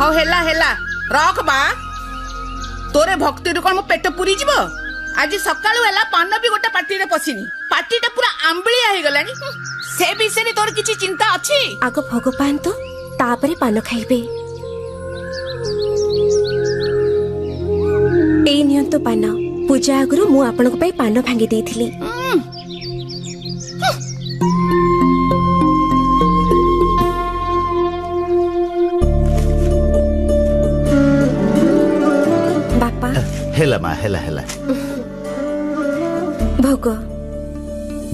हाँ हेला रख बा तोरे भक्ति कौन मो पेट पूरी जीव आज सकाळु हेला पान भी गोटे पार्टी रे पसिनी पार्टीटा पूरा आंबलिया हे गलानी से विषय तोर किछि चिंता अछि आगो भगवान तो तापरे पान खाइबे ए नियंतो पान पूजा आगुरु मु आपनको पई पान भांगी देइथिली बापा हेला मा हेला भोग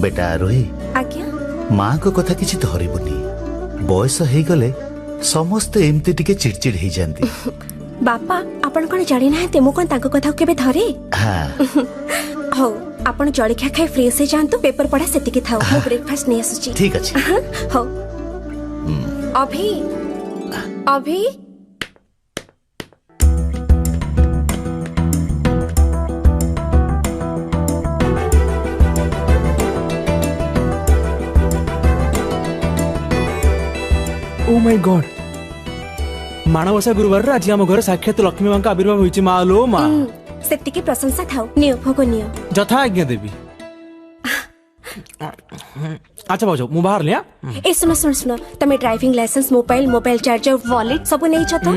बेटा रोही आज्ञा माँ को कथा किछि धरिबुनी बयस हे गले समस्त एमती टिके चिड़चिड़ हे जानती बापा आपण कोन जानि ना मु कोन ताको कथा केबे धरे हां हो आपण जळखिया खाइ फ्रेश हे जानतो पेपर पढा सेति के थाओ मु ब्रेकफास्ट नै आसुची ठीक अछि हो अभी अभी ओ माय गॉड माणवसा गुरुवार आज आम घर साक्षात लक्ष्मी मां का आविर्भाव होइछि मालो मा सेति के प्रशंसा थाओ नियो भोग नियो जथा आज्ञा देवी अच्छा बाजो मु बाहर लिया ए सुनो तमे driving licence mobile charger wallet सब नै छ तो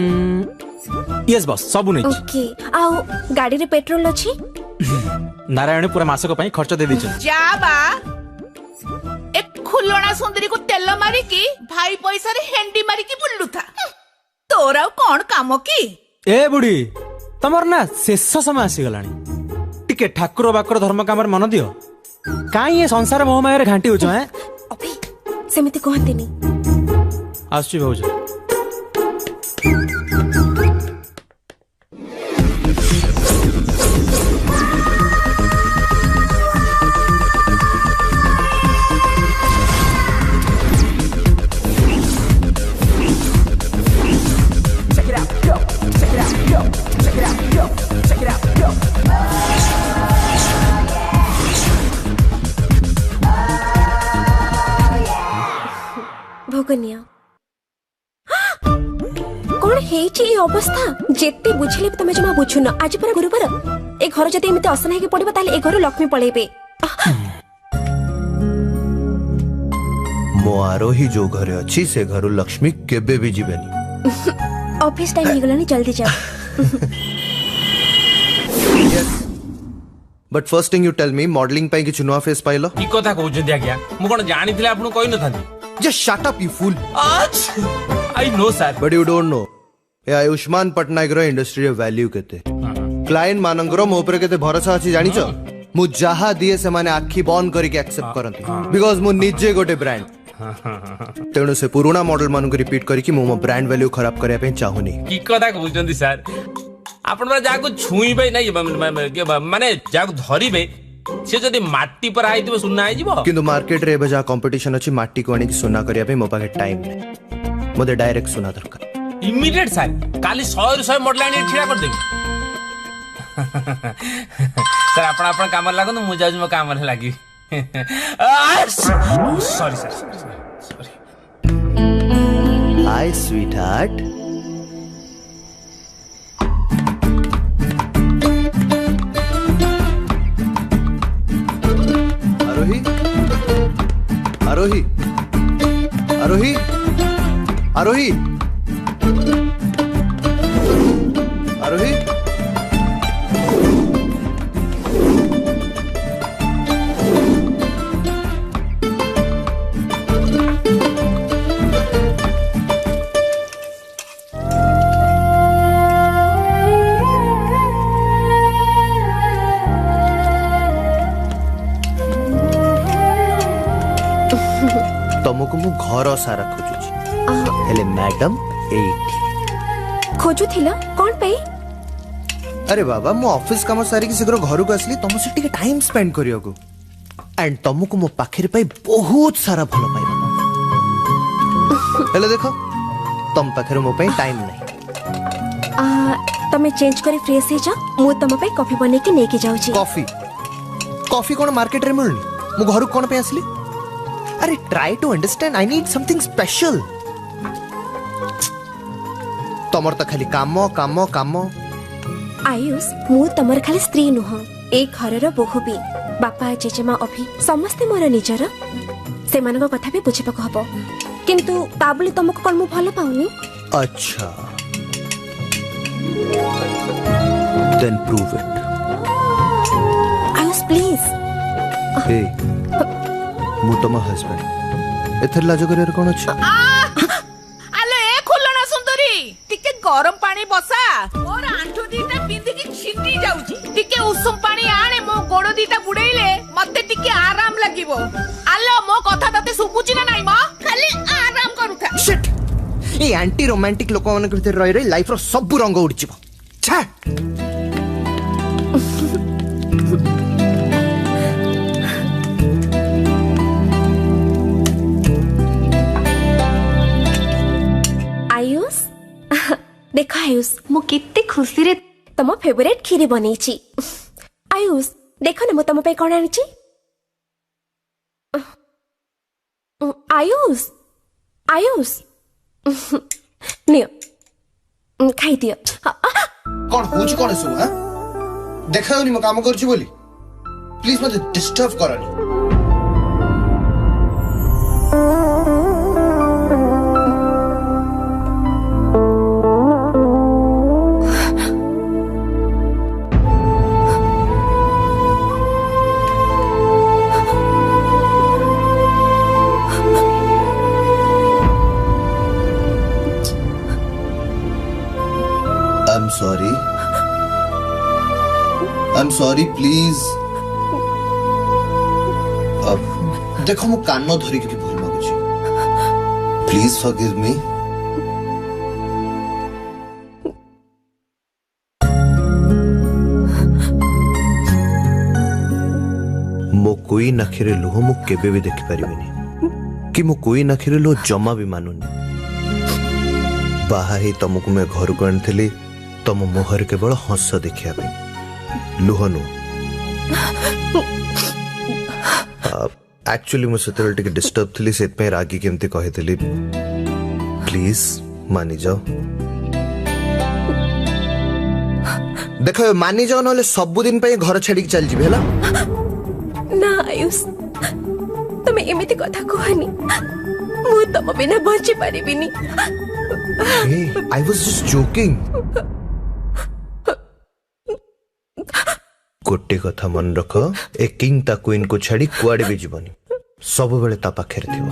यस बॉस सब नै ओके आउ गाड़ी रे पेट्रोल अछि नारायण पूरा मासक पई खर्च दे दिछ जा बा एक खुलणा सुंदरी को तेल मारी की भाई पैसा रे हेंडी मारी की बुल्लू था तोरा कौन काम की ए बुढ़ी तमर ना शेष समय आसी गलानी टिके ठाकुर बाकर धर्म काम मन दियो काई ये संसार मोहमाया रे घांटी होछ हैं अभी सेमिति कहंतिनी आसुची भाउज भोगनिया कौन हेची ए अवस्था जेते बुझिले तमे जमा बुझुन आज पर गुरुवार ए घर जते एमिते असना के पड़िबो ताले ए घर लक्ष्मी पळेबे मो आरोही जो घरे अछि से घरु लक्ष्मी केबे भी जीवेनी ऑफिस टाइम निगलानी जल्दी जा but first thing you tell me modelling पई कि नुआ फेस पाइलो की कथा कहउछथि आज्ञा मु कोन जानिथिले आपन कहि न थांती just shut up you fool I know sir but you don't know a Ayushman Patnaik रो इंडस्ट्री रे वैल्यू केते क्लाइंट मानंगरो मो ऊपर केते भरोसा अछि जानि छ मु जहा दिए से माने आखी बंद करी के एक्सेप्ट करंती बिकॉज़ मु निजे गोटे ब्रांड तेणु से पुराना मॉडल मान को रिपीट करी मो ब्रांड वैल्यू खराब करे पे चाहुनी की कथा कहउछथि सर आपन बा जाको छुईबे नै माने जाको धरिबे से जदी माटी पर आइतबे सुना आइ जीवो किंतु मार्केट रे बजा कंपटीशन अछि माटी को आनी की सुना करिया पे मो पाके टाइम नै मोदे डायरेक्ट सुना दरकार इमीडिएट सर काली 100 मॉडल आनी ठिड़ा कर देबी सर आपन काम लागो मु जाउ मो काम रे लागी sorry sir hi sweetheart Arohi Arohi Arohi Arohi तुमको मु घर सारा खोजुची हेले मैडम एठी खोजुथिला कोन पे अरे बाबा मु ऑफिस काम सारी की शीघ्र घर को असली तुम से टिके टाइम स्पेंड करियो को एंड तुमको मो पाखरे पाई बहुत सारा भलो पाइबा हेले देखो तुम पाखरे मो पे टाइम नहीं तमे चेंज करे फ्रेश हे जा मु तम पे कॉफी बने के नेके जाउची कॉफी कॉफी कोन मार्केट रे मिलनी मु घर कोन पे असली अरे try to understand I need something special तमर तो खाली काम काम काम। आयुष मु तमर खाली स्त्री नुह ए घरर बोहू भी बापा जेजेमा अभी समस्ते मोर निजर से कथा भी बुझा हब किंतु ता बोली तुमको कौन मु भल पाऊनी। अच्छा then prove it. Ayush please. हे मु तम हस्बैंड एथर लाज करे कौन अछि। आलो ए खुलना सुंदरी टिके गरम पानी बसा मोर आंठू दीटा बिंदी की छिंटी जाउची टिके उषुम पानी आने मो गोड़ दीटा बुड़ेइले मते टिके आराम लागिवो। आलो मो कथा तते सुबुची ना नाही म खाली आराम करूथा। शिट ए एंटी रोमांटिक लोक मन के भीतर रही रही लाइफ रो सब रंग उड़ जिवो। छा आयुष देख आयुष मु केते खुशी रे तम फेवरेट खीरी बनेची। आयुष देख ना मु तम पे कोन आनिची। आयुष आयुष नियो खाई दियो। कौन होची कौन सु हां देखाओनी म काम करछि बोली प्लीज मते डिस्टर्ब करनी। I'm sorry please। अब देखो मु कानो धरी के भूल मागुची प्लीज फॉरगिव मी। मो कोई नखिरे लुह मु केबे भी देखि परिबेनी कि मु कोई नखिरे लुह जमा भी मानुनी। बाहा ही तुमको मैं घर को आनी तुम मुहर केवल हस देखिया लुह नु। एक्चुअली मुझे डिस्टर्ब थी से रागी केमती कही प्लीज मानी जाओ। देख मानी जाओ ना सबुदिन घर छाड़ी चल जी है ना आयुष तुम्हें एमती कथा कहनी मु तुम बिना बची पारिबिनी। I was just joking। गोटे कथा मन रख ए किंग ता क्वीन को छाड़ी कुआडे भी जीवनी सब बेले ता पाखरे थिबो।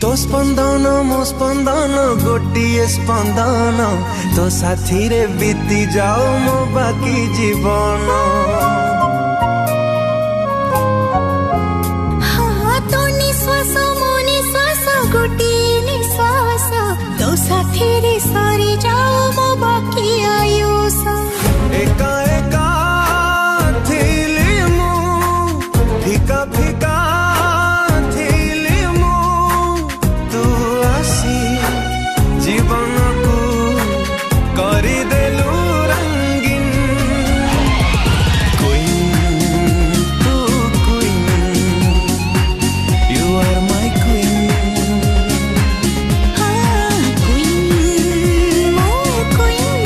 तो स्पंदन मो स्पंदन गोटिए स्पंदन तो साथी रे बीती जाओ मो बाकी जीवन। हाँ तो निश्वास मो निश्वास गोटिए निश्वास तो साथी रे सरी जाओ मो बाकी आयुष। एका एका थिली मु फिका फिका जीवन को करी देलु रंगीन। क्वीन तू queen you are my queen. हाँ queen my queen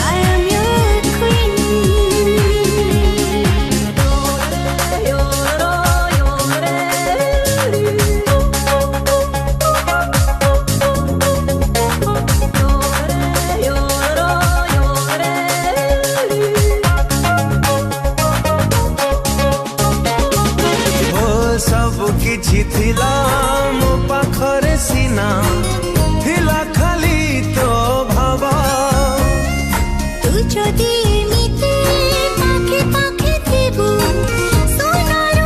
I am your queen. सब किछि थिला मो पाखरे सीना थिला खाली तो भाबा तू जदि एमिते पाखे पाखे थिबु सोनार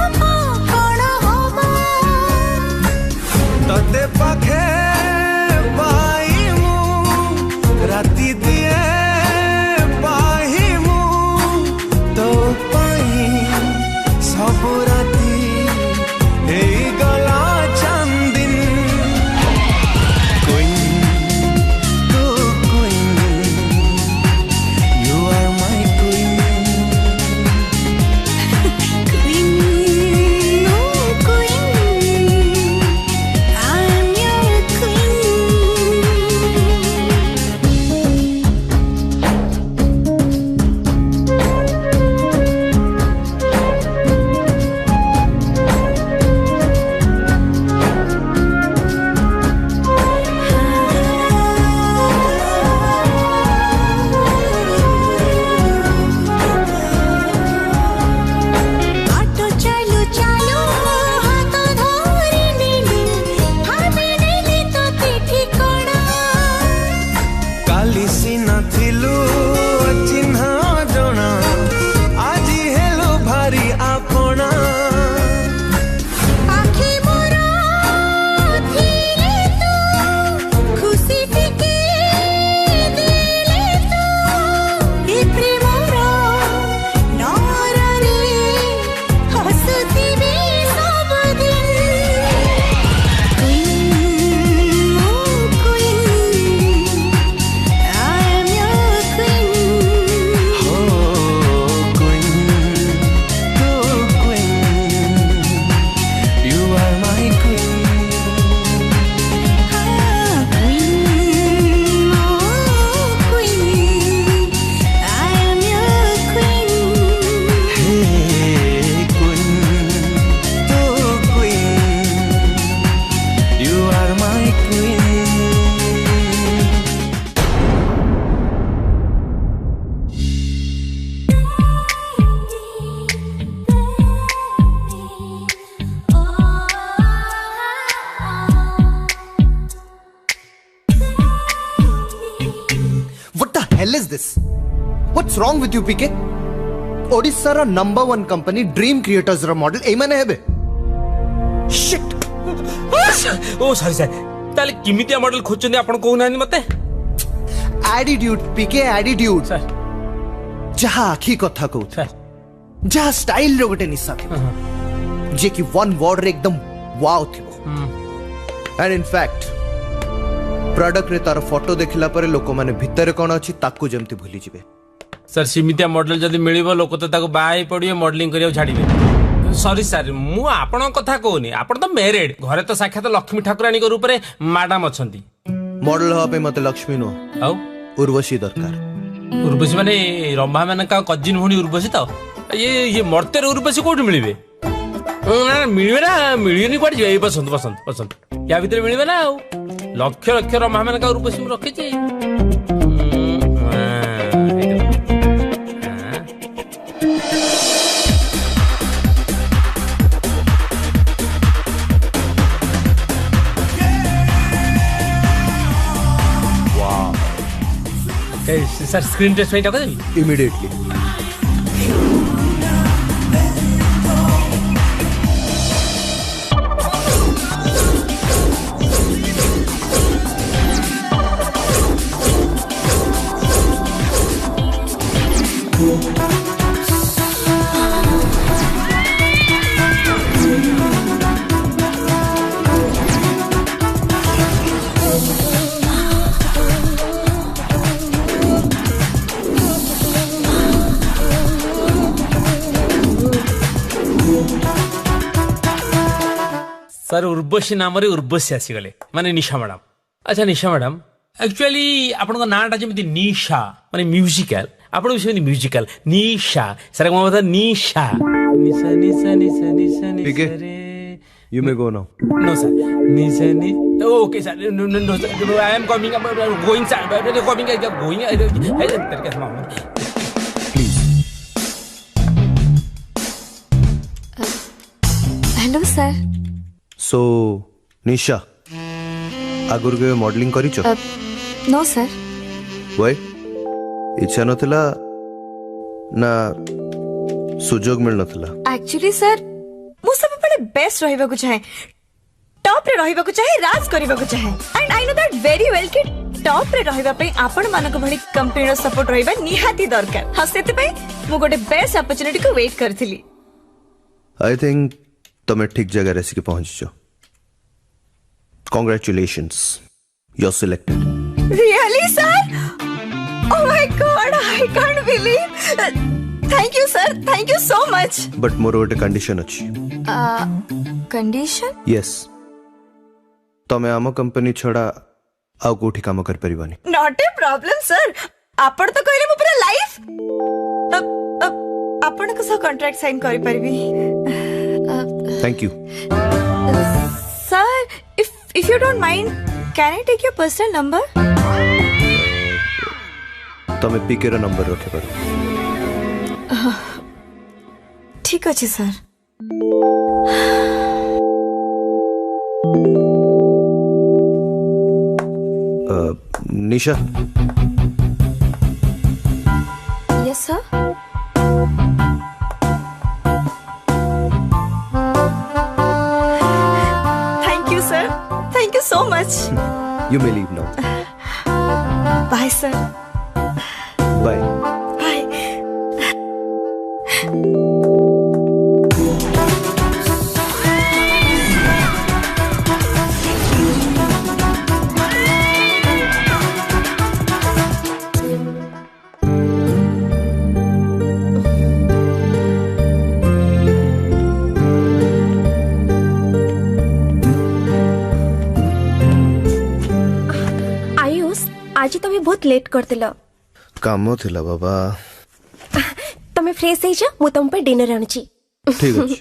hell is this? What's wrong with you, PK? Odisha रा नंबर 1 कंपनी ड्रीम क्रिएटर्स रा मॉडल ए माने हेबे. Shit. ओ सॉरी सर ताले किमितिया मॉडल खोजछन आपण कहू नानी मते. Attitude, PK attitude. सर जहा आखी कथा कहू. सर जहा स्टाइल रो गोटे निशा थी. जे कि वन वर्ड रे एकदम वाव थिबो. एंड इन फैक्ट प्रोडक्ट रे तार फोटो देखला परे लोक माने भितर कोन अछि ताकू जेमति भूली जिवे. सर सिमितिया मॉडल जदि मिलिबो लोक तो ताको बाय पडियो मॉडलिंग करियो छाडिबे. सॉरी सर मु आपण कथा कहूनी आपण तो मैरिड घरे तो साक्षात लक्ष्मी ठाकुरानी को रूप रे मैडम अछंती. मॉडल हो पे मते लक्ष्मी नो आउ उर्वशी दरकार. उर्वशी माने रंभा माने का कजिन भणी उर्वशी तो ये मर्ते उर्वशी कोठी मिलिबे. ना मिलिबे ना मिलियनी कोड जे पसंद पसंद पसंद या भीतर मिलिबे ना आउ लक्ष लक्ष रंभा माने का उर्वशी मु रखी छी. सर स्क्रीन टेस्ट में टाका देबी इमीडिएटली. सर उर्वशी नाम रे उर्वशी आसी गले माने निशा मैडम. अच्छा निशा मैडम एक्चुअली आपन नाटा जमी निशा माने म्यूजिकल आपण भी म्यूजिकल निशा सर को बता निशा निशा निशा निशा निशा PK, Nisha. you may go now. No sir निशा नि okay sir no sir I am coming going sir going तरीके से मामला. Please. Hello sir. So निशा आगुर के मॉडलिंग करी छ? No sir. Why? इच्छा नथिला ना सुजोग मिल नथिला. एक्चुअली सर मु सब बड़े बेस्ट रहिबा को चाहे टॉप रे रहिबा को चाहे राज करिबा को चाहे and I know that very well कि टॉप रे रहिबा पे आपण मानक भली कंपनी रो सपोर्ट रहिबा निहाती दरकार. हा सेति पे मु गोटे बेस्ट अपॉर्चुनिटी को वेट करथिली. आई थिंक तुम ठीक जगह रे सिके पहुंच जो. Congratulations, you're selected. Really sir? Oh my god, I can't believe. Thank you sir, thank you so much. But मोर गोटे कंडीशन अछि. Condition? Yes. तमे आम कंपनी छड़ा आउ कोठी काम कर परिबानी. Not a problem sir. आपण तो कहले मु पूरा लाइफ आपण को सब कॉन्ट्रैक्ट साइन करि परबी. Thank you. Sir, if you don't mind, can I take your personal number? तमे पीके रा नंबर रखे पर. ठीक अछि sir. Nisha yes sir. Thank you sir. Thank you so much. you may leave now. Bye sir. Bye. Bye. आज तुम्हें बहुत late करतिल. काम थिला बाबा. तुम्हें फ्रेश हो जा मु तुम पे डिनर आनुची. ठीक अछि.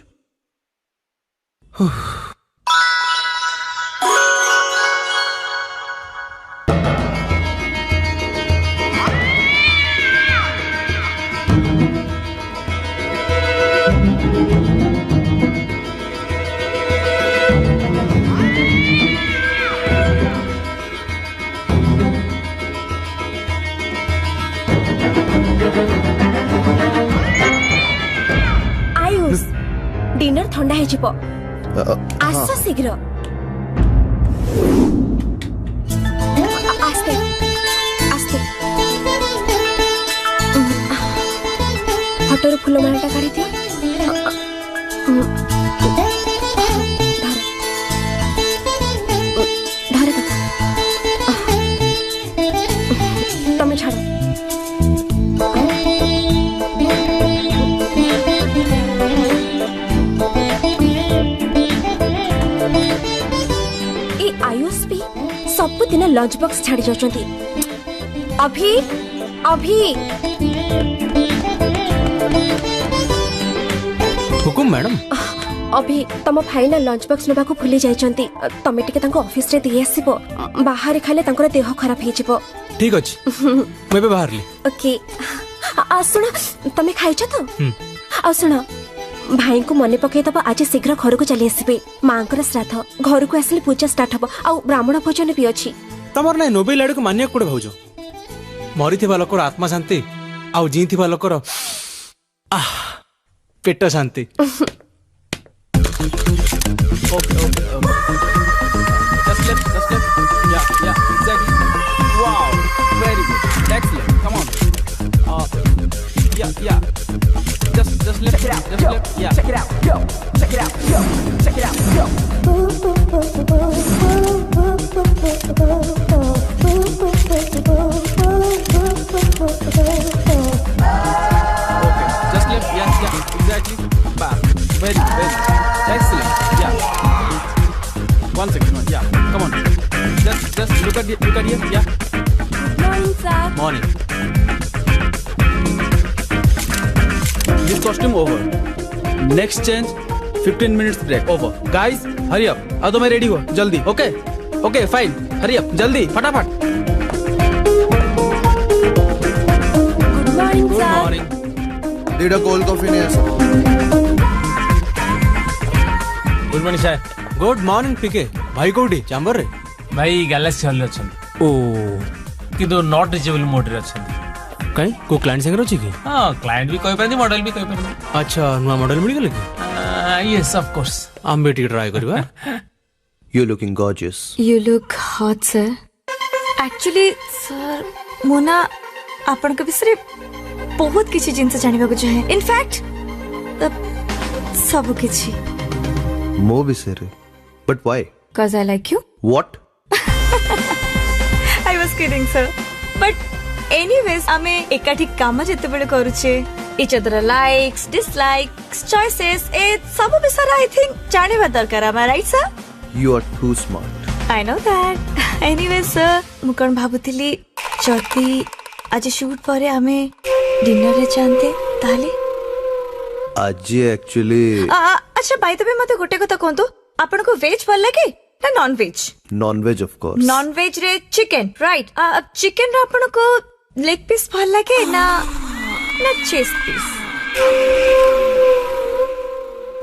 ଦେଖିବ ଆସ ଶୀଘ୍ର ଆସ୍ତେ ଆସ୍ତେ ଫଟୋର ଫୁଲମାଳାଟା କାଢିଦିଅ ଧର ତମେ ଛାଡ଼ आयुष भी सबुदिन लंच बॉक्स छाड़ी जाउछंती अभी अभी हुकुम मैडम अभी तम भाई ना लंच बॉक्स नबा को भूली जाइछंती तमे टिके तांको ऑफिस रे दिए आसीबो बाहर खाले तांकर देह खराब हे जिवो ठीक अछि मैं बे बाहर ली ओके आ सुनो तमे खाइछ तो आ सुनो भाई को मने पकई दब आज शीघ्र घर को चली आसबे मांकर श्राद्ध घर को आसले पूजा स्टार्ट हबो आ ब्राह्मण भोजन भी अछि तमर नै नोबेल लाडू को मान्य कोड भाउजो मरी थिबा लोकर आत्मा शांति आ जी थिबा लोकर पेट शांति okay just left yeah exactly wow very good excellent come on yeah just left yeah check it out yo check it out yo check it out yo okay just left yeah exactly back very excellent yeah 1 second yeah come on just look at here yeah morning sir morning this costume over next change 15 minutes break over guys hurry up अब तो मैं ready हो जल्दी okay fine hurry up जल्दी फटाफट good morning good sir morning दीडा cold coffee नहीं आसा good morning sir good morning PK भाई कोडी चैम्बर रे भाई गैलेक्सी हॉल अछन ओ किंतु नॉट रिचेबल मोड रे अछन कहीं को क्लाइंट संग रछि की हां क्लाइंट भी कहि परनी मॉडल भी कहि परनी अच्छा नुआ मॉडल मिल गेल की यस ऑफ कोर्स हम बेटी ट्राई करबा you looking gorgeous You look hot, sir. Actually, sir, Mona आपन के विषय बहुत किछि जिंस जानिबा को चाहे. In fact, सब किछि. मो विषय रे but why Cause I like you. What I was kidding, sir. But anyways, आमे एकाठी काम जते बेले करूचे. Each other likes, dislikes, choices, it सब विषय I think जानिबा दरकार. Am I right, sir? You are too smart I know that. Anyway, sir, मुकन भाबुथिली जति आज शूट परे आमे डिनर रे जानते ताले. आज एक्चुअली अच्छा बाय द वे मते गोटे कथा कोंतो आपन को वेज भल लागे ना non veg. Non veg of course non veg रे चिकन राइट. चिकन रे आपन को लेग पीस भल लागे ना chest piece.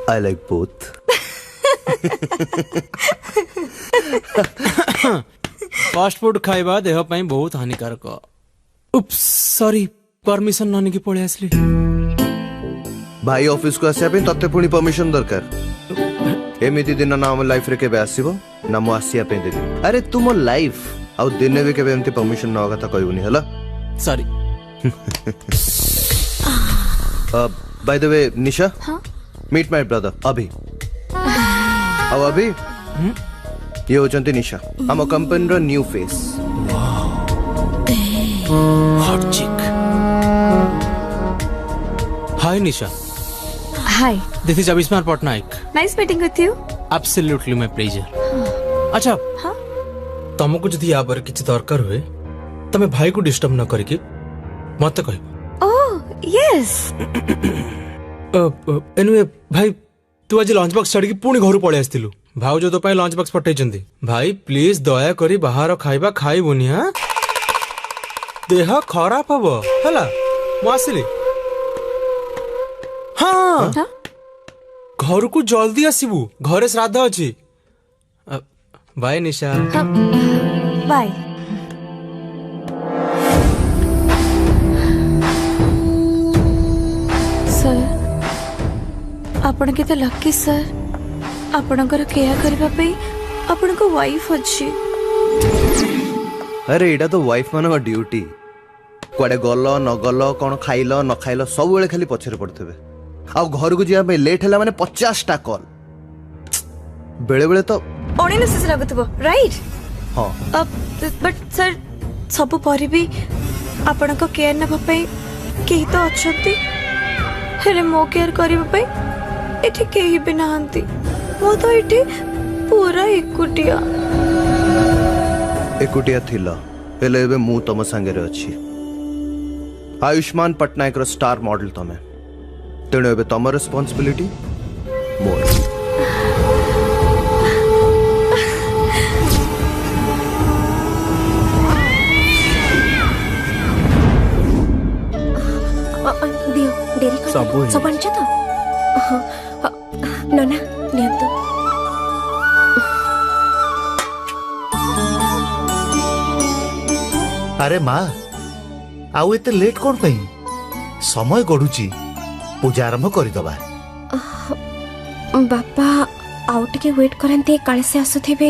I like both fast food खाइबा देह पई बहुत हानिकारक उप्स सॉरी परमिशन ननी की पळे आसली भाई ऑफिस को आसे पे तते पुनी परमिशन दरकार एमिति दिन ना हम लाइफ रे केबे आसीबो ना मो आसिया पे देबी अरे तुम लाइफ आ दिन भी केबे एमति परमिशन न कथा कहबुनी हला sorry by the way Nisha meet my brother Abhi अब अभी ये होचंती निशा हम कंपनी रो new face hot chick hi Nisha hi this is Abhismar Patnaik nice meeting with you. Absolutely my pleasure अच्छा तुमको जदि या पर किछि दरकार हुए तमे भाई को डिस्टर्ब न करके मत कहब. Oh yes. एनीवे भाई तू आज लंच बॉक्स छाड़ी पुणी घर पळे आस्तिलु भाउजो तो लंच बॉक्स पठेइचंदी भाई प्लीज दया करी बाहर खाइबा खाइबुनी हां देह खराब हबो हला मु आसिली हां घर को जल्दी आसीबू घरे श्राद्ध अछि बाय निशा बाय. सर आपण के तो लकी सर ଆପଣଙ୍କର କେୟାର କରିବା ପାଇଁ ଆପଣଙ୍କ ୱାଇଫ ଅଛି। अरे एटा तो वाइफ मान ड्यूटी कुआडे गल न गल कौन खाइल न खाइल सब बेले खाली पछरे पड़ते आ घर को जाए लेट है माने 50टा कॉल बेले बेले तो अनेसेसरी लागुथिबो राइट। हाँ बट सर सब पर भी आपणक केयर नेबा पई केही तो अछंती हेले मो केयर करबा पई एठी केही भी नाहंती। मो तो एठी पूरा एकुटिया एकुटिया थिला हेले एबे मु तम संगे रे अछि। आयुष्मान पटनायक रो स्टार मॉडल तमे तेणु एबे तम रिस्पांसिबिलिटी मोर। दियो डेरी कर सब आणछ तो नना नियंतु। अरे माँ आउ एते लेट कौन पई समय गडुची पूजा आरंभ करिदबा। बापा आउ टिके वेट करंते काले से आसुथिबे।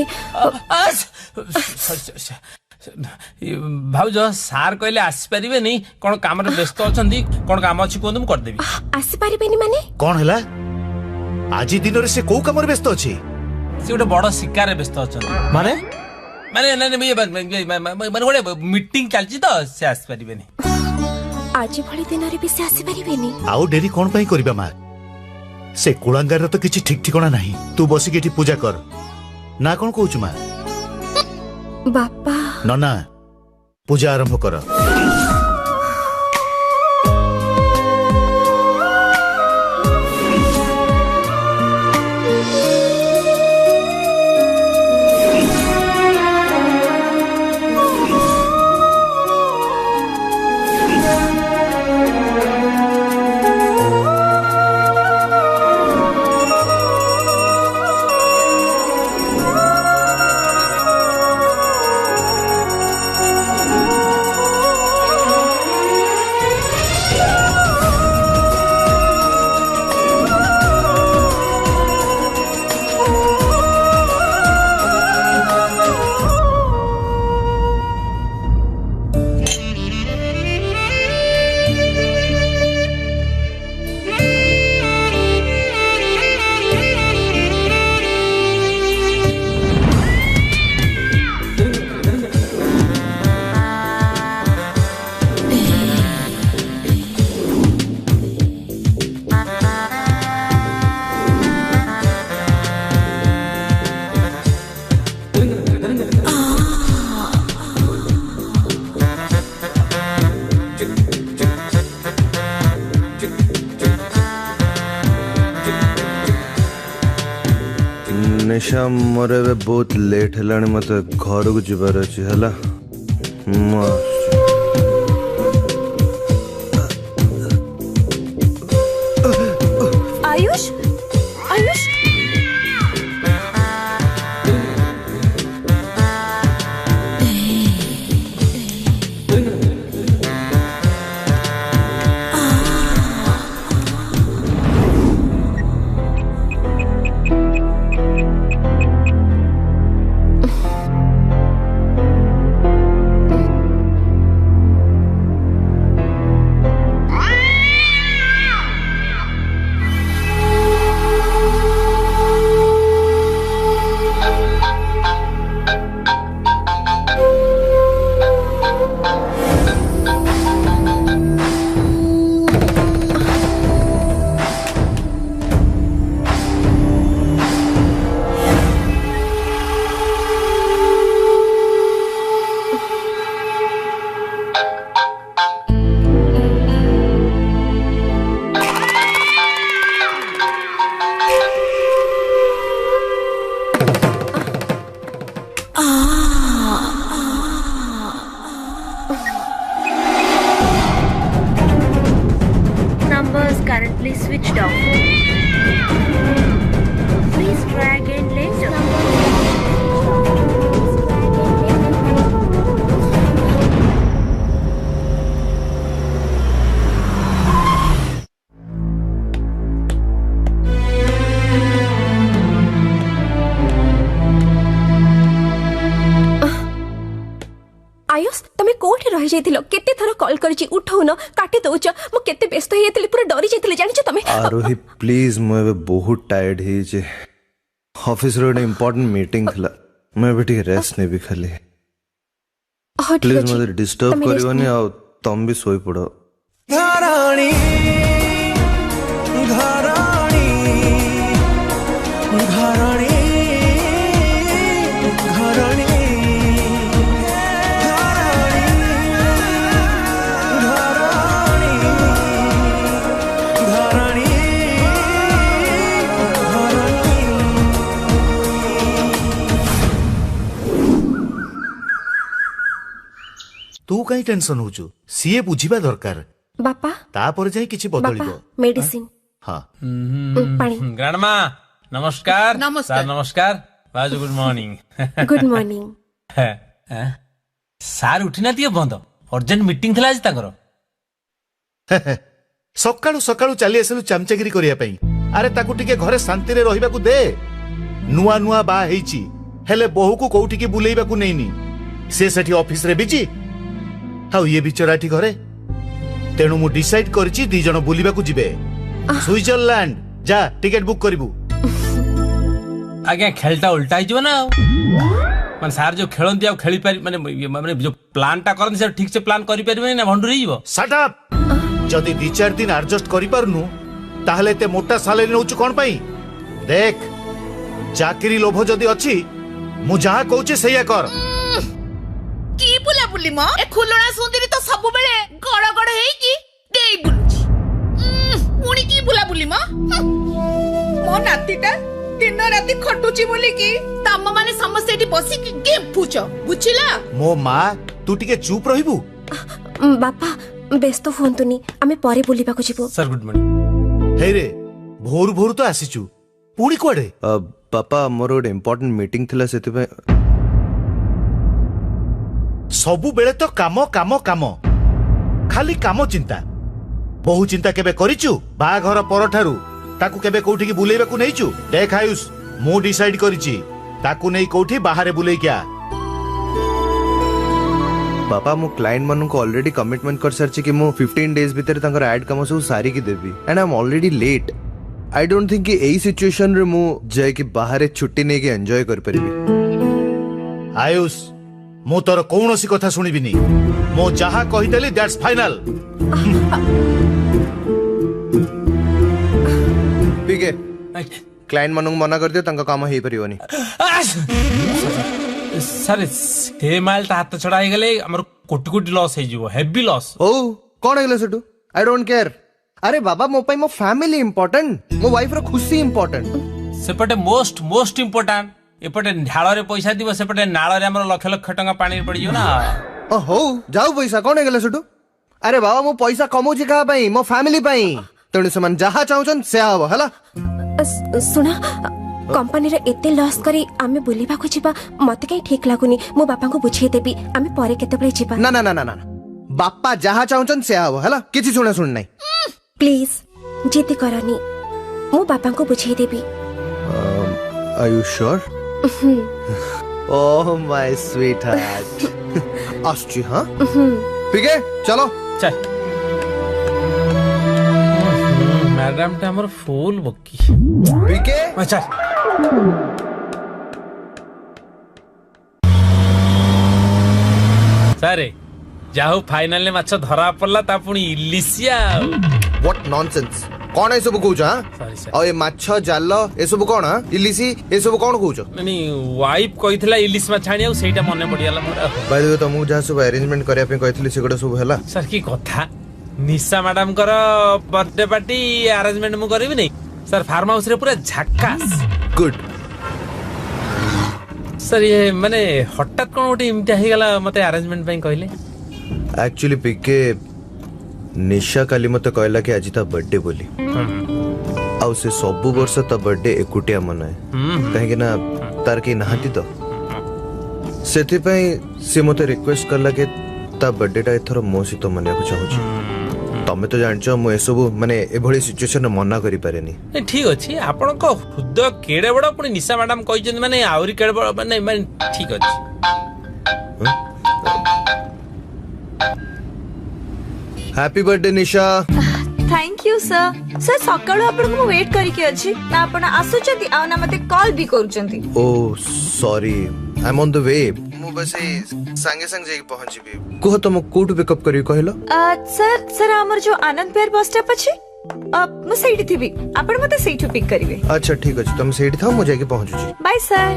भाउज सार कहले आसी पारिबे नहीं कोन काम रे व्यस्त अछंती कोन काम अछि कोन कर देबी आसी पारिबेनी माने कौन हैला आज दिन रे से को काम रे व्यस्त अछि से गोटे बड़ शिकार रे व्यस्त अछंती माने माने माने गोटे मीटिंग चलची तो से आसी पारिबे नहीं आज भली दिन रे भी से आसी पारिबेनी। आउ डेरी कौन पई करबा माँ से कुलांगार तो किछि ठीक ठिकाना नहीं तू बसी के पूजा कर ना कौन कहूछु माँ। बापा नना पूजा आरंभ कर। निशा मोर एबे बहुत लेट हेलानी मते घर को जिबार अछि हला। आयुष आयुष कहि जाइथिलो केते थरो कॉल करछि उठौन काटी दउछ मु केते व्यस्त हे जाइथिली पूरा डरी जाइथिली जानिछ तमे आरोही प्लीज मैं बहुत टायर्ड ही जे ऑफिस रे इंपोर्टेंट मीटिंग थला मैं भी रेस्ट ने भी खाली हाँ, ठीक प्लीज अछि। मते डिस्टर्ब तमे rest करिवनी आ तुम भी सोई पड़ो घराणी घराणी घराणी घराणी तू कहीं टेंशन होचु सीए बुझिबा दरकार बापा तापर जाई किछि बापा बदलिबो मेडिसिन हां पानी ग्रांडमा नमस्कार नमस्कार। सर नमस्कार बाजू गुड मॉर्निंग गुड मॉर्निंग सार उठी ना दिए बंद अर्जेंट मीटिंग थला आज ताकर सकाळु सकाळु चली आसलु चामचागिरी करिया पई अरे ताकू टिके घरे शांति रे रहिबाकू दे नुआ नुआ बा हेची हेले बहु को कोउठी की बुलेइबाकू नेइनी से सेठी ऑफिस रे बिजी हाउ ये बिचराठी घरे तेणु मु डिसाइड करछि दी जण बुलिबाकू जिबे स्विट्जरलैंड जा टिकट बुक करिबू आज्ञा खेलटा उल्टा ही ना माने सार जो खेलती आ खेली पारि माने जो प्लानटा करन से ठीक से प्लान करि परिबे ना भंडुर हिबो शट अप जदी 2-4 दिन एडजस्ट करि पारनु ताहले ते मोटा सालेरी नउछु कोन पई देख चाकरी लोभ जदी अछि मु जहा कहूचे सैया कर की बुला बुली म ए खुलणा सुंदरी तो सब बेले गड़ गड़ हेई की देई बुलुची पुणी की बुला बुली म मो नातीटा दिन राती खटुची बोली की तम माने समस्त एठी बसी की गेम पूछ बुझिला मो माँ तू टिके चुप रहिबू बापा व्यस्त हुअन्तुनी आमे परे बुलिबाकू जिबो सर गुड मॉर्निंग हे रे भोर भोर तो आसीचु पुणी कुआडे पापा मोर गोटे इंपोर्टेंट मीटिंग थिला सेति पे सबु बेले तो काम काम काम खाली काम चिंता बहु चिंता केबे करिचु बाघर परठारु ताकू केबे कोठी की बुलेइबाकू नेइचु देख आयुष मु डिसाइड करिची ताकू नै कोठी बाहरे बुलेइ क्या पापा मु क्लाइंट मानन को ऑलरेडी कमिटमेंट कर सरछि कि मु 15 डेज भीतर तांकर ऐड काम सब सारी की देबी and I am already late I don't think कि एई सिचुएशन रे मु जाय कि बाहरे छुट्टी नै के एन्जॉय कर परिबी आयुष मु तोर कौनसी कथा सुनिबिनी मो जहा कहिदेली दैट्स फाइनल पीके क्लाइंट मानन मना कर दियो तांका काम हेई परिबनी सर से माइल हाथ छड़ा ही गले हमर कोटी कोटी लॉस है जीवो हेवी लॉस ओ कोन हेले सेटू आई डोंट केयर अरे बाबा मो पई मो फैमिली इंपोर्टेंट मो वाइफ रो खुशी इंपोर्टेंट सेपटे मोस्ट मोस्ट इंपोर्टेंट एपटे ढाल रे पैसा दिबो सेपटे नाळ रे हमर लाख लाख टका पानी पड़ी जियो ना ओ हो जाऊ पैसा कोन हेले सेटू अरे बाबा मो पैसा कमौची का पई मो फैमिली पई तणु समान जहा चाहउछन से आबो हला सुना कंपनी रे एते लॉस करी आमे बुलिबाकू जिबा मते काई ठीक लागुनी मो बापा को बुझे देबी आमे परे केते बळे जिबा ना ना ना ना ना बापा जहा चाहउछन से आबो हला किछि सुने सुन नै प्लीज जिद्द करनी मो बापा को बुझे देबी are you sure oh my sweetheart आस्ची हां ठीक है चलो चल मैडम टा हमर फुल बक्की पीके अच्छा सारे जाहु फाइनल ने माछ धरा पड़ला ता पुणी इलिसिया व्हाट नॉनसेंस कोन ए सब कहूछ हां सॉरी सर आ ए माछ जाल ए सब कोन हां इलिसी ए सब कोन कहूछ नहीं वाइफ कहितला इलिस मा छाणी आ सेटा मने पडियाला मोर बाय द वे तुमको जहा सब अरेंजमेंट करिया पे कहथिली सेगडा सब हला सर की कथा निशा मैडम कर बर्थडे पार्टी अरेंजमेंट मु करबी नहीं सर फार्म हाउस रे पूरा झक्कास गुड सर ये माने हठात कोन ओटे इमटा हे गला मते अरेंजमेंट पई कहले एक्चुअली पीके निशा काली मते कहला कि आज ता बर्थडे बोली आउ से सब वर्ष ता बर्थडे एकुटिया मनाए कहे कि ना तार के नहाती तो सेति पई से मते रिक्वेस्ट करला कि ता बर्थडे टा एथरो मो सहित मनाया को चाहूची तमे तो जानछ मो एसबु माने एभली सिचुएशन मना करि पारेनी ठीक अछि आपण को हृदय केडे बड़ पुनी निशा मैडम कहिजन माने आउरी केडे बड़ माने ठीक अछि happy birthday Nisha. Thank you sir. Sir सकाळु आपण को वेट करिके अछि ना आपण आसुचंती आ ना मते कॉल भी करूचंती। Oh sorry I am on the way. मु बस संगे संग जाई पहुंचबी। कोह तुम कोट पिकअप करी कहलो? सर सर हमर जो आनंद विहार बस स्टॉप अछि मु सेठी थिबी आपण मते सेठी पिक करिवे। अच्छा ठीक अछि तुम सेठी था मु जाके पहुंचू छी। Bye sir.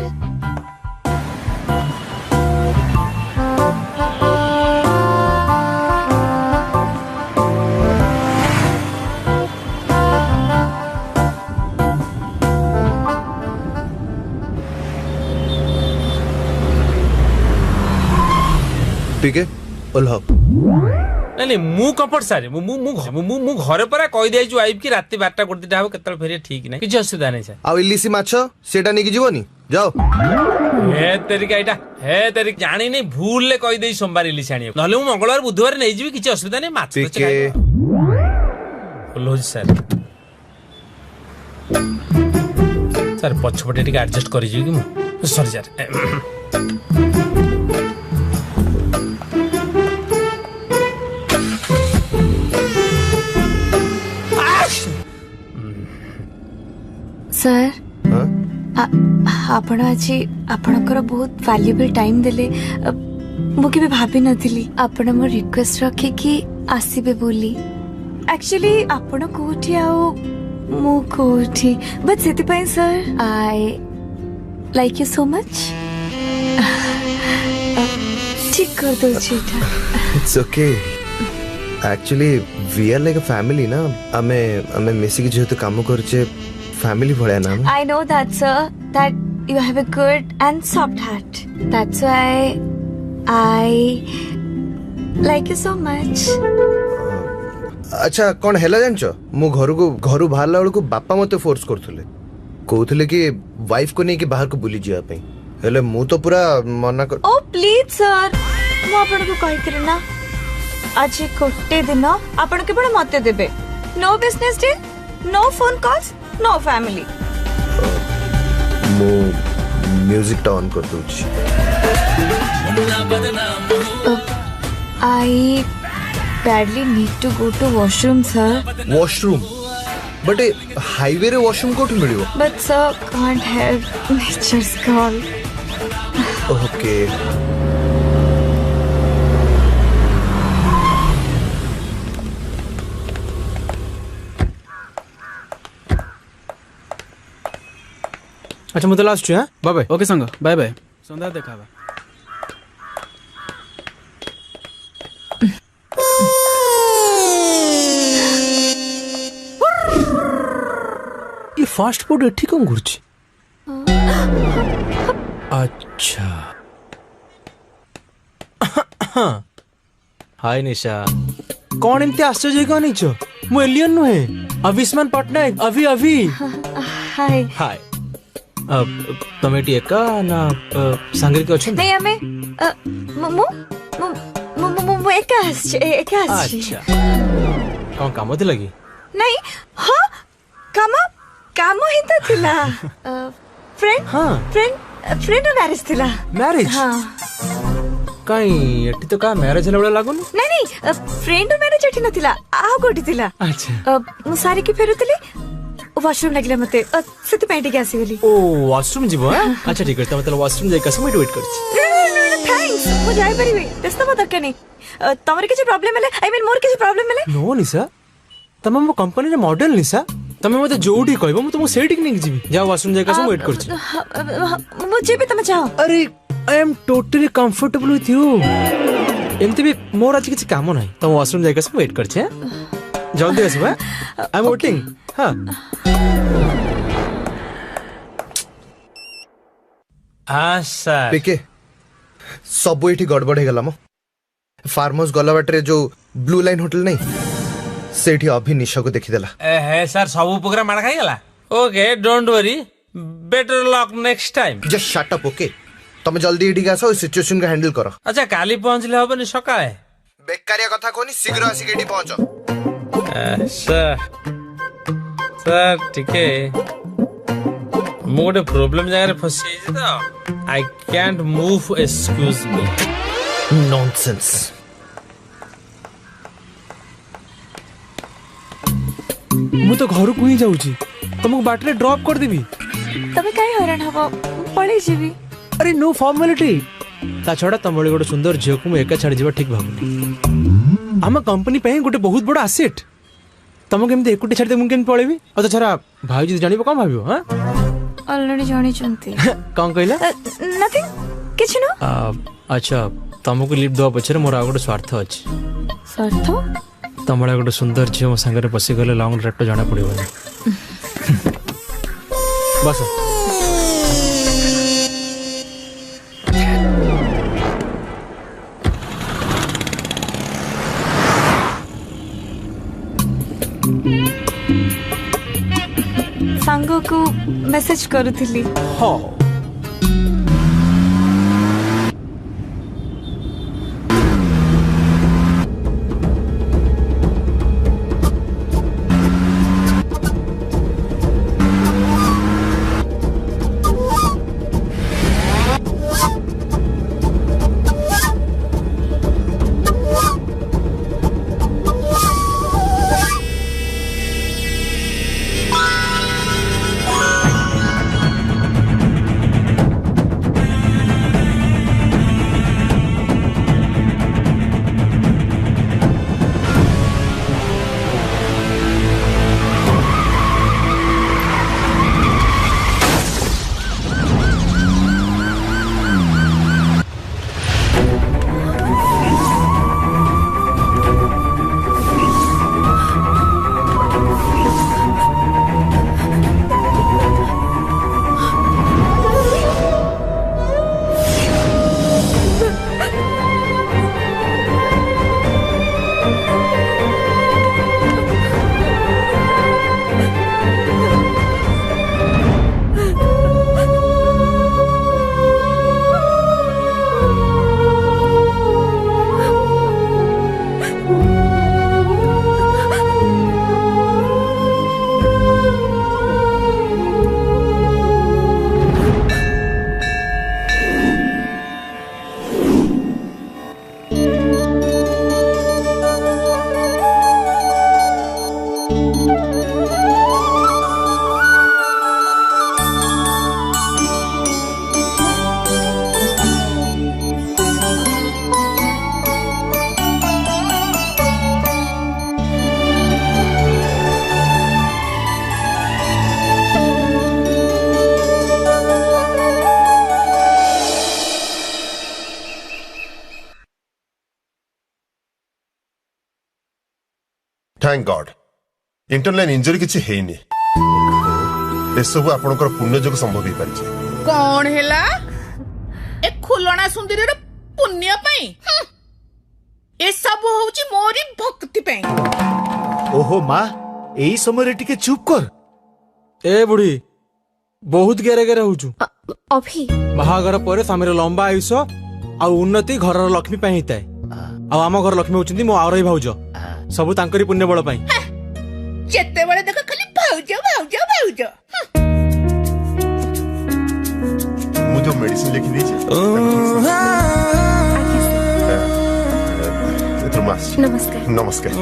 ठीक है ओल्हाओ। ନାଇଁ ନାଇଁ ମୁଁ କମ୍ଫର୍ଟ ସାରେ ମୁଁ ଘରେ ପରା କହିଦେଇଛୁ ୱାଇଫ୍ କି ରାତି 12ଟା 1ଟା ହବ କେତେବେଳେ ଫେରିବେ ଠିକ ନାହିଁ କିଛି ଅସୁବିଧା ନାହିଁ ସାର୍। ଆଉ ଇଲିସି ମାଛ ସେଟା ନେଇକି ଯିବନି ଯାଅ। ହେ ତେରିକା ଏଇଟା ହେ ତେରିକ ଜାଣିନି ଭୁଲରେ କହିଦେଇ ସୋମବାର ଇଲିସି ଆଣିବାକୁ ନହେଲେ ମୁଁ ମଙ୍ଗଳବାର ବୁଧବାର ନେଇଯିବି କିଛି ଅସୁବିଧା ନାହିଁ ମାଛ ଓହ୍ଲଉଛି ସାର୍। ସାର୍ ପଛପଟେ ଟିକେ ଆଡଜଷ୍ଟ କରିଯିବି କି ମୁଁ ସରି ସାର୍। सर आपण आज आपणकर बहुत वैल्यूएबल टाइम देले मु के भाबी नथिली आपण मो रिक्वेस्ट रखे कि आसीबे बोली। एक्चुअली आपण कोठी आओ मु कोठी बट सेति पई sir I like you so much. ठीक कर दो चीटा। It's okay actually we are like a family ना। हमें मिसी की जेहेतु काम करचे फैमिली भळ्या ना। I know that sir that you have a good and soft heart. That's why I like you so much. अच्छा कौन हैला जानचो मु घरु बाहरला बेलू बापा मते फोर्स करथुले कहउथुले कि वाइफ को नहीं कि बाहर को बुली जिया पई हेले मु तो पूरा मना कर। Oh please sir मु आपण को कहितरे ना आज कोटे दिन आपण केवल मते देबे। No business deal, no phone calls, no family. मु म्यूजिक टा ऑन कर दूची। I badly need to go to washroom sir. Washroom but highway रे वॉशरूम कोठ मिलियो? But sir can't help nature's call. Okay अच्छा मुझे लास्ट हाँ बाय बाय। ओके संग बाय बाय संध्या देखा बा। ये फास्ट फूड एठी कौन घुरची? अच्छा हाय निशा कौन एमती आश्चर्य कौन नहीं मु एलियन नुहे अविस्मान पटनायक अभी अभी। हाय हाय तमे टी एका ना सांगरी के अछि नहीं हमें मु एका अच्छा कौन काम होते लगी? नहीं हाँ काम ही तो थिला फ्रेंड हाँ फ्रेंड मैरिज थिला। मैरिज हाँ कहीं एटी तो का मैरिज हला बड़ा लागुन? नहीं फ्रेंड मैरिज एठी नथिला आ कोठी थिला। अच्छा मु सारी की फेरुतली वॉशरूम लागला मते सेति पेंटी के आसी गेली। ओ वॉशरूम जीवो हां अच्छा ठीक है मतलब वॉशरूम जाई कसम वेट करछि। थैंक्स मु जाई परिबे व्यस्त मत दरकार नहीं तमरे किछ प्रॉब्लम हेले आई मीन मोर किछ प्रॉब्लम हेले नो निशा तमे मो कंपनी रे मॉडल निशा तमे मते जोडी कहबो मु तुम सेठी के नहीं जीवी जा वॉशरूम जाई कसम वेट करछि। मु जेबे तमे चाहो। अरे I am totally comfortable with you एमती भी मोर आज किछ काम नाही तुम वॉशरूम जाई कसम वेट करछि जल्दी आसबो आई एम वेटिंग। हां हाँ सर पीके सब एठी गड़बड़ हे गला मो फार्म हाउस गला बाटरे जो ब्लू लाइन होटल नहीं सेठी अभी निशा को देखि देला। है सर सब प्रोग्राम मार खाई गला। Okay don't worry better luck next time. Just shut up okay तमे जल्दी एठी आसो सिचुएशन का हैंडल करो। अच्छा काली पहुंचले होबनी सकाळे बेकारिया कथा कोनी शीघ्र आसी एठी पहुंचो। सर सर ठीक है मु गोटे प्रोब्लेम जगह फसी तो I can't move excuse me. Nonsense ମୁଁ ତ ଘରକୁ ହିଁ ଯାଉଛି ତମକୁ ବାଟରେ ଡ୍ରପ୍ କରିଦେବି ତମେ କାଇଁ ହଇରାଣ ହବ ପଳେଇ ଯିବି ଆରେ नो ଫର୍ମାଲିଟି ତା ଛଡା ତମ ଭଳି ଗୋଟେ ସୁନ୍ଦର ଝିଅକୁ ମୁଁ ଏକା ଛାଡି ଯିବା ଠିକ ଭାବୁନି ଆମ କମ୍ପାନୀ ପାଇଁ ଗୋଟେ ବହୁତ ବଡ ଆସେଟ୍ ତମକୁ କେମିତି ଏକୁଟି ଛାଡିଦେ ମୁଁ କେମିତି ପଳେଇବି ଆଉ ତା ଛଡା ଭାଇ ଯଦି ଜାଣିବ କଣ ଭାବିବ ହଁ ଅଲରେଡି ଜାଣିଛନ୍ତି କଣ କହିଲା ନଥିଂ କିଛି ନୁହଁ ଆଚ୍ଛା ତମକୁ ଲିଫ୍ଟ ଦେବା ପଛରେ ମୋର ଆଉ ଗୋଟେ ସ୍ୱାର୍ଥ ଅଛି ସ୍ୱାର୍ଥ ତମଳେ ଗୋଟେ ସୁନ୍ଦର ଝିଅ ମୋ ସାଙ୍ଗରେ ପଶିଗଲେ ଲଙ୍ଗ ଡ୍ରାଇଭ୍ଟା ଜଣା ପଡିବନି ବସ ସାଙ୍ଗକୁ ମେସେଜ କରୁଥିଲି ହଁ थैंक गॉड इंटरलाइन इंजरी किसी हेनी एसबू आपणकर पुण्य जोग संभव हो पारिছে कौन हैला ए खुलना सुंदरी रो पुण्य पई ए सब होउची मोरी भक्ति पई ओहो माँ एई समय टिके चुप कर ए बुढ़ी बहुत गेरे गेरे होचु अभी बाहागर पर स्वामीर लंबा आयुष आ उन्नति घर लक्ष्मी ପାଇଁ ହେଇଥାଏ ଆଉ ଆମ ଘର ଲକ୍ଷ୍ମୀ ହଉଛନ୍ତି ମୋ ଆଉରାଇ ଭାଉଜ ସବୁ ତାଙ୍କରି ପୁଣ୍ୟ ବଳ ପାଇଁ ଯେତେ ବେଳେ ଦେଖ ଖାଲି ଭାଉଜ ଭାଉଜ ଭାଉଜ ମୁଁ जो मेडिसिन लिखी दी नमस्कार नमस्कार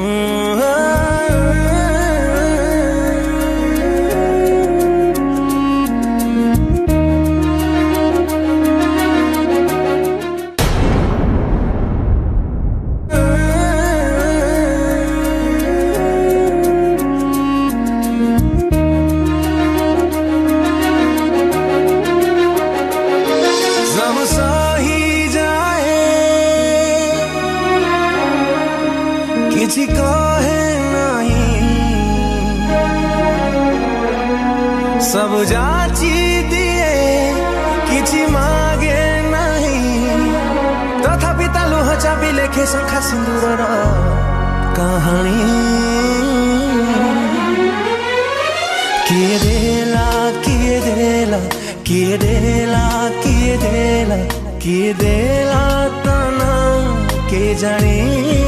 किसी कहे नहीं सब जाची दिए किसी मागे नहीं तथापि ता लुह चापी लेखे शंखा सिंदूर कहानी किए देला किए देला किए देला किए देला किए देला तना के जानी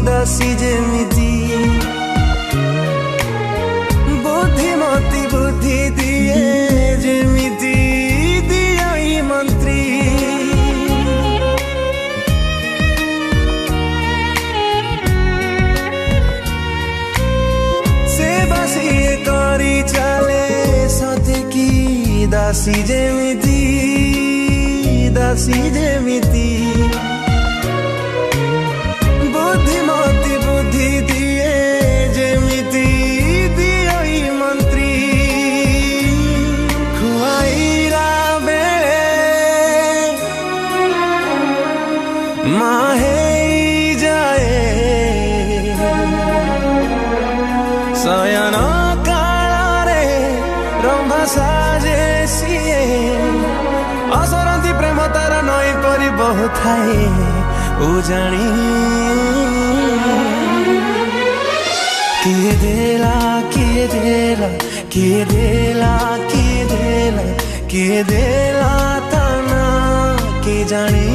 दासी जेमिति बुद्धिमती बुद्धि दिए जेमिति दियाई मंत्री से बसी करी चले सते की दासी जेमिति बुद्धिमती बुद्धि दिए जेमिति दियाई मंत्री खुआईरा बेले माहे जाए शयन काଳରେ रंभा साजे सिए असरती प्रेम तार नई परी बहु थाए उजाणी किए देला तना के जानी